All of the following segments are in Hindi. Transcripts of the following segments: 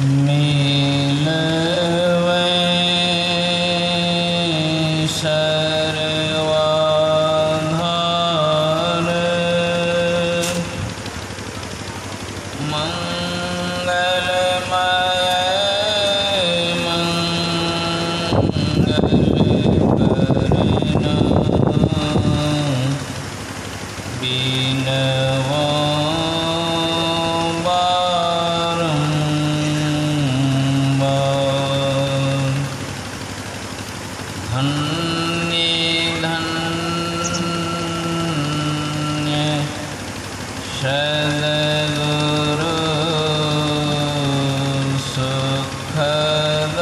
मिलवे सर्वाधार मंगलमय मंगल करना बिनवा सद्गुरु सुखद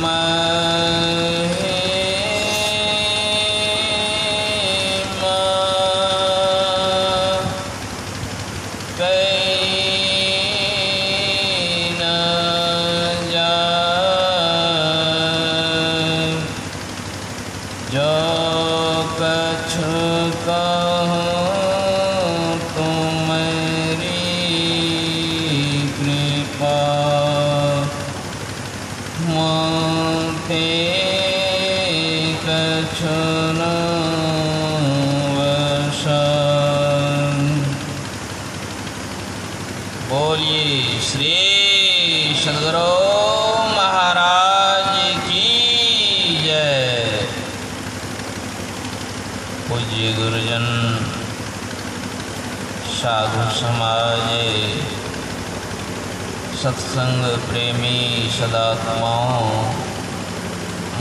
महिमा कहीं न जाए जो कछु कहूँ तुम्हारी कृपा मोते कछु न वसन। बोलिए श्री सद्गुरु महाराज की जय। पूज्य गुरुजन साधु समाज सत्संग प्रेमी सदात्माओं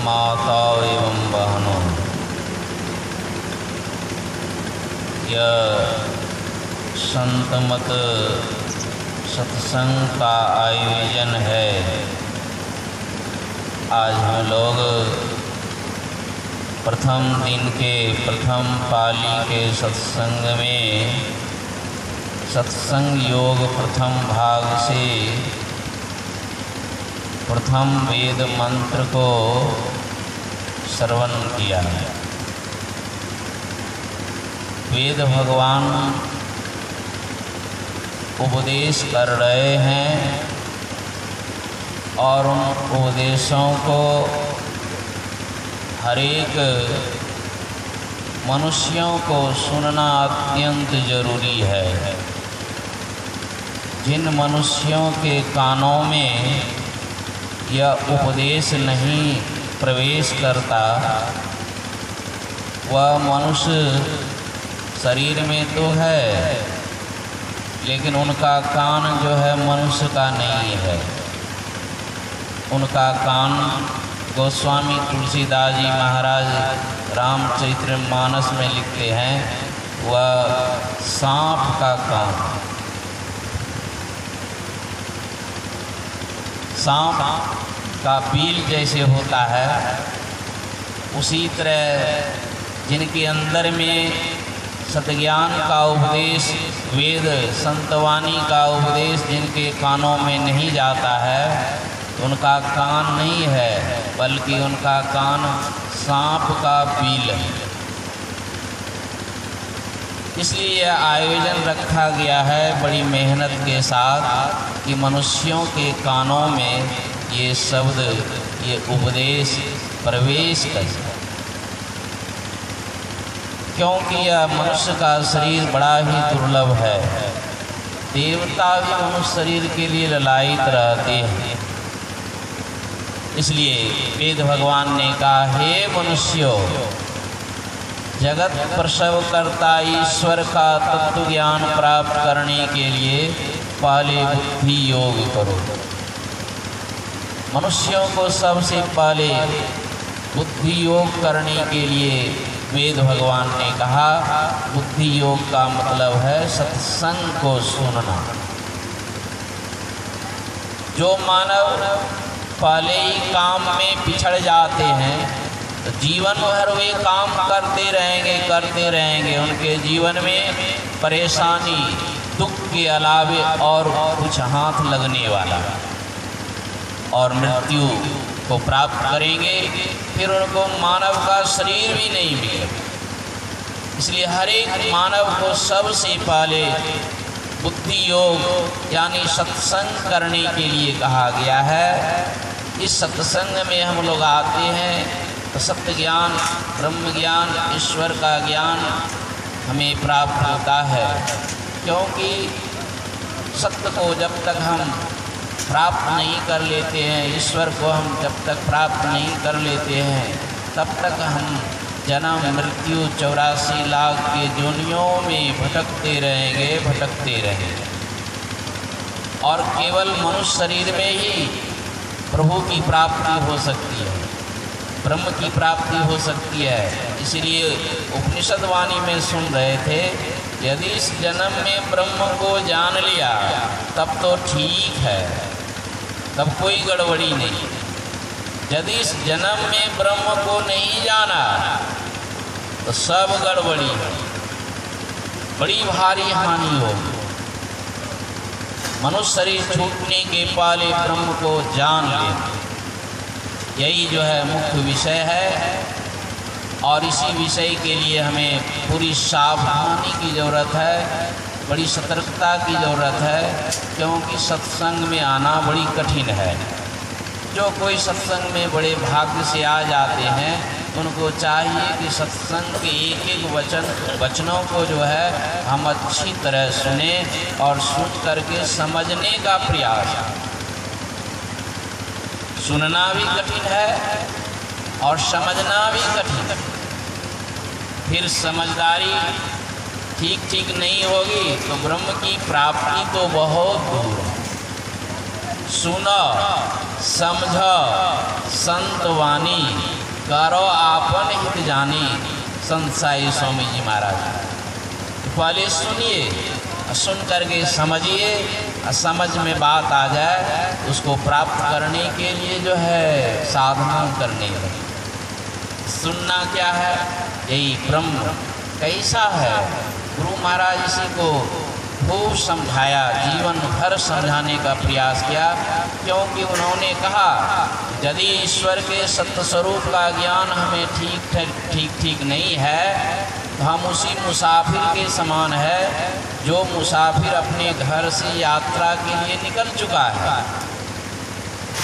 माताओं एवं बहनों, यह संतमत सत्संग का आयोजन है। आज हम लोग प्रथम दिन के प्रथम पाली के सत्संग में सत्संग योग प्रथम भाग से प्रथम वेद मंत्र को श्रवण किया। वेद भगवान उपदेश कर रहे हैं और उन उपदेशों को हरेक मनुष्यों को सुनना अत्यंत जरूरी है। जिन मनुष्यों के कानों में यह उपदेश नहीं प्रवेश करता, वह मनुष्य शरीर में तो है लेकिन उनका कान जो है मनुष्य का नहीं है। उनका कान गोस्वामी तुलसीदास जी महाराज रामचरितमानस में लिखते हैं, वह सांप का कान। सांप का बील जैसे होता है, उसी तरह जिनके अंदर में सतज्ञान का उपदेश, वेद संतवाणी का उपदेश जिनके कानों में नहीं जाता है, उनका कान नहीं है बल्कि उनका कान सांप का बील है। इसलिए यह आयोजन रखा गया है बड़ी मेहनत के साथ कि मनुष्यों के कानों में ये शब्द, ये उपदेश प्रवेश करे। क्योंकि यह मनुष्य का शरीर बड़ा ही दुर्लभ है। देवता भी मनुष्य शरीर के लिए ललायित रहते हैं। इसलिए वेद भगवान ने कहा, हे मनुष्यों, जगत प्रसव करता ईश्वर का तत्व ज्ञान प्राप्त करने के लिए पहले बुद्धि योग करो। मनुष्यों को सबसे पहले बुद्धि योग करने के लिए वेद भगवान ने कहा, बुद्धि योग का मतलब है सत्संग को सुनना। जो मानव पहले ही काम में पिछड़ जाते हैं तो जीवन भर वे काम करते रहेंगे। उनके जीवन में परेशानी, दुख के अलावे और कुछ हाथ लगने वाला, और मृत्यु को प्राप्त करेंगे, फिर उनको मानव का शरीर भी नहीं मिलेगा। इसलिए हर एक मानव को सबसे पहले बुद्धि योग यानी सत्संग करने के लिए कहा गया है। इस सत्संग में हम लोग आते हैं तो सत्य ज्ञान, ब्रह्म ज्ञान, ईश्वर का ज्ञान हमें प्राप्त होता है। क्योंकि सत्य को जब तक हम प्राप्त नहीं कर लेते हैं, ईश्वर को हम जब तक प्राप्त नहीं कर लेते हैं, तब तक हम जन्म मृत्यु 84 लाख के जोनियों में भटकते रहेंगे और केवल मनुष्य शरीर में ही प्रभु की प्राप्ति हो सकती है, ब्रह्म की प्राप्ति हो सकती है। इसलिए उपनिषद वाणी में सुन रहे थे, यदि इस जन्म में ब्रह्म को जान लिया तब तो ठीक है, तब कोई गड़बड़ी नहीं। यदि इस जन्म में ब्रह्म को नहीं जाना तो सब गड़बड़ी है, बड़ी भारी हानि होगी। मनुष्य शरीर छूटने के पहले ब्रह्म को जान ले, यही जो है मुख्य विषय है। और इसी विषय के लिए हमें पूरी सावधानी की ज़रूरत है, बड़ी सतर्कता की ज़रूरत है, क्योंकि सत्संग में आना बड़ी कठिन है। जो कोई सत्संग में बड़े भाग्य से आ जाते हैं, उनको चाहिए कि सत्संग के एक एक वचनों को जो है हम अच्छी तरह सुने और सुन करके समझने का प्रयास। सुनना भी कठिन है और समझना भी कठिन है। फिर समझदारी ठीक नहीं होगी तो ब्रह्म की प्राप्ति तो बहुत दूर है। सुनो समझो संत वाणी, करो आपन हित जानी, संत साई स्वामी जी महाराज। पहले सुनिए, सुन करके समझिए, समझ में बात आ जाए उसको प्राप्त करने के लिए जो है साधना करनी है। सुनना क्या है? यही ब्रह्म कैसा है। गुरु महाराज इसी को खूब समझाया, जीवन भर समझाने का प्रयास किया, क्योंकि उन्होंने कहा यदि ईश्वर के सत्य स्वरूप का ज्ञान हमें ठीक नहीं है तो हम उसी मुसाफिर के समान है जो मुसाफिर अपने घर से यात्रा के लिए निकल चुका है।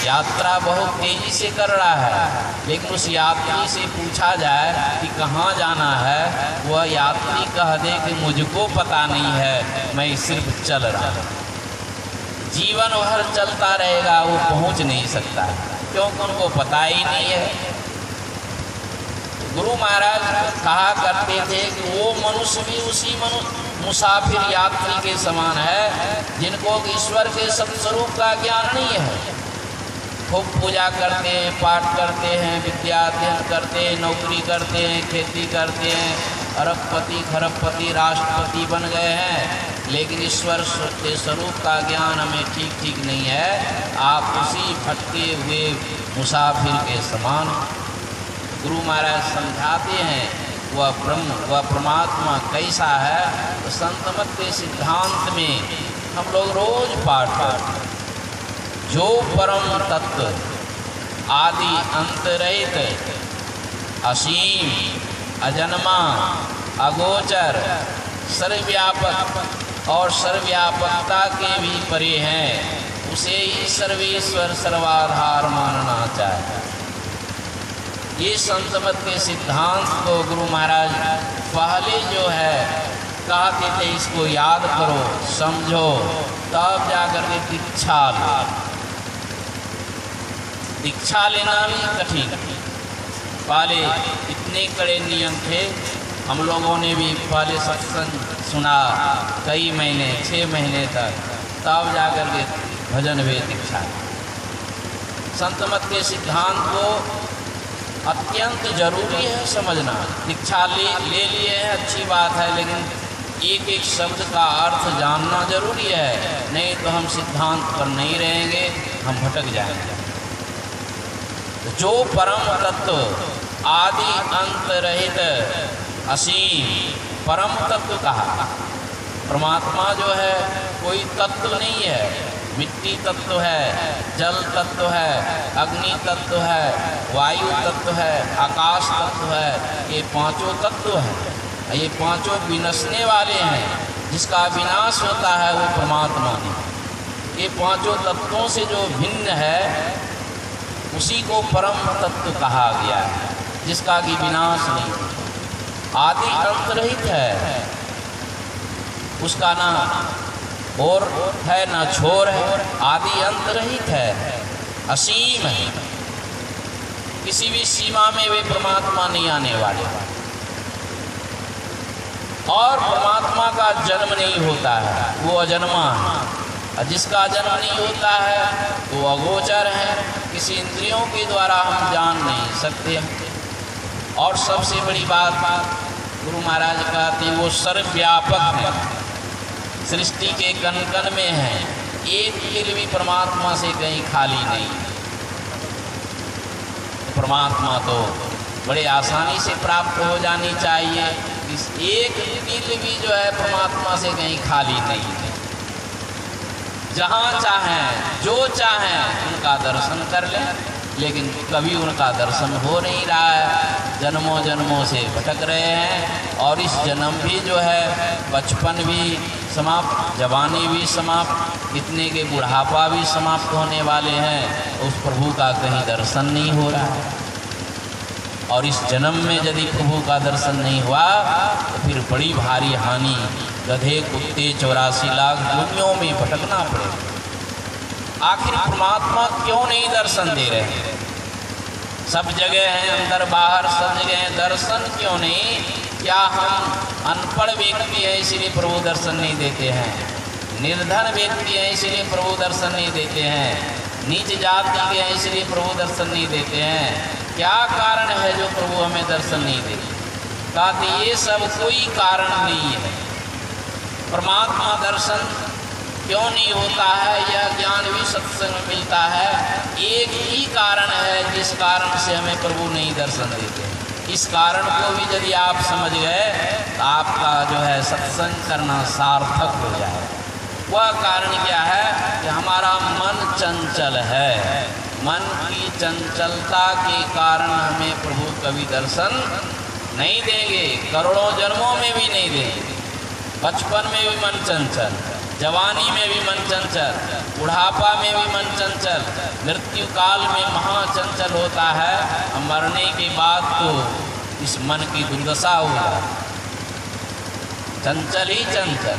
यात्रा बहुत तेजी से कर रहा है, लेकिन उस यात्री से पूछा जाए कि कहाँ जाना है, वह यात्री कह दे कि मुझको पता नहीं है, मैं सिर्फ चल रहा हूँ। जीवन भर चलता रहेगा, वो पहुँच नहीं सकता, क्योंकि उनको पता ही नहीं है। गुरु महाराज कहा करते थे कि वो मनुष्य भी उसी मुसाफिर यात्री के समान है जिनको ईश्वर के सत्स्वरूप का ज्ञान नहीं है। खूब पूजा करते हैं, पाठ करते हैं, विद्या अध्ययन करते हैं, नौकरी करते हैं, खेती करते हैं, अरबपति खरबपति राष्ट्रपति बन गए हैं, लेकिन ईश्वर के स्वरूप का ज्ञान हमें ठीक नहीं है। आप उसी भटके हुए मुसाफिर के समान। गुरु महाराज समझाते हैं वह ब्रह्म, वह परमात्मा कैसा है। तो संत मत के सिद्धांत में हम लोग रोज पाठ करते हैं, जो परम तत्व आदि अंत रहित, असीम, अजन्मा, अगोचर, सर्वव्यापक और सर्वव्यापकता के भी परे हैं, उसे ही सर्वेश्वर सर्वाधार मानना चाहिए। ये संत मत के सिद्धांत को गुरु महाराज पहले जो है कहते थे, इसको याद करो, समझो, तब जाकर के दीक्षा लो। दीक्षा लेना भी कठिन। पहले इतने कड़े नियम थे, हम लोगों ने भी पहले सत्संग सुना कई महीने, 6 महीने तक, तब जाकर के भजन वे दीक्षा। संत मत के सिद्धांत को अत्यंत जरूरी है समझना। दीक्षा ले लिए है, अच्छी बात है, लेकिन एक एक शब्द का अर्थ जानना जरूरी है, नहीं तो हम सिद्धांत पर नहीं रहेंगे, हम भटक जाएंगे। जो परम तत्व आदि अंत रहित, असीम, परम तत्व कहा। परमात्मा जो है कोई तत्व नहीं है, मिट्टी तत्व है, जल तत्व है, अग्नि तत्व है, वायु तत्व है, आकाश तत्व है, ये 5 तत्व हैं। ये 5 विनशने वाले हैं, जिसका विनाश होता है वो परमात्मा नहीं। ये पांचों तत्वों से जो भिन्न है उसी को परम तत्व कहा गया है, जिसका कि विनाश नहीं, आदि अंत रहित है, उसका ना और है ना छोर है, आदि अंत रहित है, असीम है, किसी भी सीमा में वे परमात्मा नहीं आने वाले। और परमात्मा का जन्म नहीं होता है, वो अजन्मा है, और जिसका जन्म नहीं होता है वो अगोचर है, किसी इंद्रियों के द्वारा हम जान नहीं सकते। और सबसे बड़ी बात गुरु महाराज कहते हैं वो सर्वव्यापक है, सृष्टि के कण कण में है, एक तिल भी परमात्मा से कहीं खाली नहीं। परमात्मा तो बड़े आसानी से प्राप्त हो जानी चाहिए, इस एक तिल भी जो है परमात्मा से कहीं खाली नहीं है। जहाँ चाहें जो चाहें उनका दर्शन कर लें, लेकिन कभी उनका दर्शन हो नहीं रहा है। जन्मों जन्मों से भटक रहे हैं, और इस जन्म भी जो है बचपन भी समाप्त, जवानी भी समाप्त, इतने के बुढ़ापा भी समाप्त होने वाले हैं, उस प्रभु का कहीं दर्शन नहीं हो रहा है। और इस जन्म में यदि प्रभु का दर्शन नहीं हुआ तो फिर बड़ी भारी हानि, गधे कुत्ते 84 लाख दुनियों में भटकना पड़ेगा। आखिर परमात्मा क्यों नहीं दर्शन दे रहे? सब जगह हैं, अंदर बाहर सब जगह हैं, दर्शन क्यों नहीं? क्या हम अनपढ़ व्यक्ति हैं इसलिए प्रभु दर्शन नहीं देते हैं? निर्धन व्यक्ति हैं इसलिए प्रभु दर्शन नहीं देते हैं? नीच जाति के हैं इसलिए प्रभु दर्शन नहीं देते हैं? क्या कारण है जो प्रभु हमें दर्शन नहीं देते? कहते ये सब कोई कारण नहीं है। परमात्मा दर्शन क्यों नहीं होता है, यह ज्ञान भी सत्संग में मिलता है। एक ही कारण है जिस कारण से हमें प्रभु नहीं दर्शन देते। इस कारण को भी यदि आप समझ गए तो आपका जो है सत्संग करना सार्थक हो जाए। वह कारण क्या है कि हमारा मन चंचल है। मन की चंचलता के कारण हमें प्रभु कभी दर्शन नहीं देंगे, करोड़ों जन्मों में भी नहीं देंगे। बचपन में भी मन चंचल, जवानी में भी मन चंचल, बुढ़ापा में भी मन चंचल, मृत्यु काल में महाचंचल होता है, और मरने के बाद तो इस मन की दुर्दशा हो जाती, चंचल ही चंचल।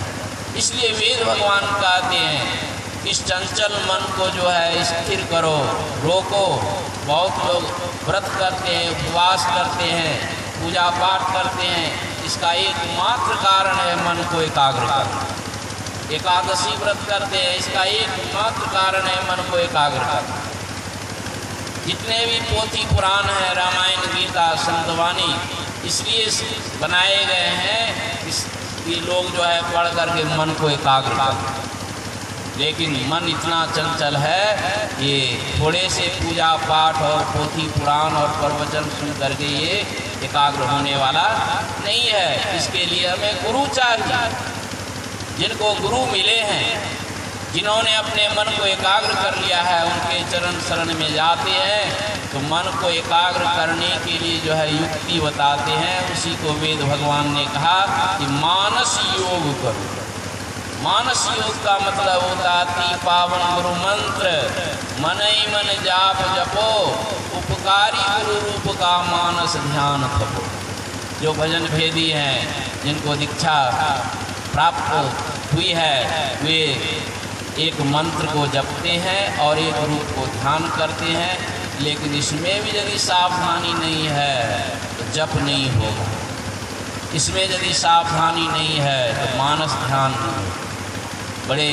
इसलिए वेद भगवान कहते हैं इस चंचल मन को जो है स्थिर करो, रोको। बहुत लोग व्रत करते हैं, उपवास करते हैं, पूजा पाठ करते हैं, इसका एकमात्र कारण है मन को एकाग्र करना। एकादशी व्रत करते हैं, इसका एकमात्र कारण है मन को एकाग्र करना। जितने भी पोथी पुराण हैं, रामायण गीता संतवाणी, इसलिए बनाए गए हैं कि लोग जो है पढ़ करके मन को एकाग्र करें। लेकिन मन इतना चंचल है, ये थोड़े से पूजा पाठ और पोथी पुराण और प्रवचन सुन करके ये एकाग्र होने वाला नहीं है। इसके लिए हमें गुरु चाहिए। जिनको गुरु मिले हैं, जिन्होंने अपने मन को एकाग्र कर लिया है, उनके चरण शरण में जाते हैं तो मन को एकाग्र करने के लिए जो है युक्ति बताते हैं। उसी को वेद भगवान ने कहा कि मानस योग करो। मानस योग का मतलब होता अति पावन गुरु मंत्र, मन ही मन जाप जपो, उपकारी गुरु रूप का मानस ध्यान थपो। जो भजन भेदी हैं, जिनको दीक्षा प्राप्त हुई है, वे एक मंत्र को जपते हैं और एक रूप को ध्यान करते हैं। लेकिन इसमें भी यदि सावधानी नहीं है तो जप नहीं होगा। इसमें यदि सावधानी नहीं है तो मानस ध्यान नहीं। बड़े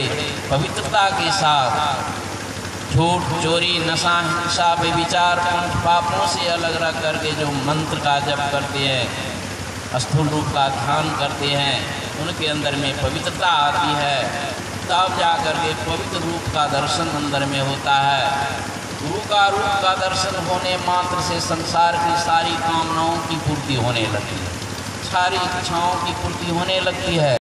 पवित्रता के साथ झूठ, चोरी, नशा, हिंसा, बेविचार, पापों से अलग रख करके जो मंत्र का जप करते हैं, स्थूल रूप का ध्यान करते हैं, उनके अंदर में पवित्रता आती है। तब जा करके पवित्र रूप का दर्शन अंदर में होता है। गुरु का रूप का दर्शन होने मात्र से संसार की सारी कामनाओं की पूर्ति होने लगती है, सारी इच्छाओं की पूर्ति होने लगती है।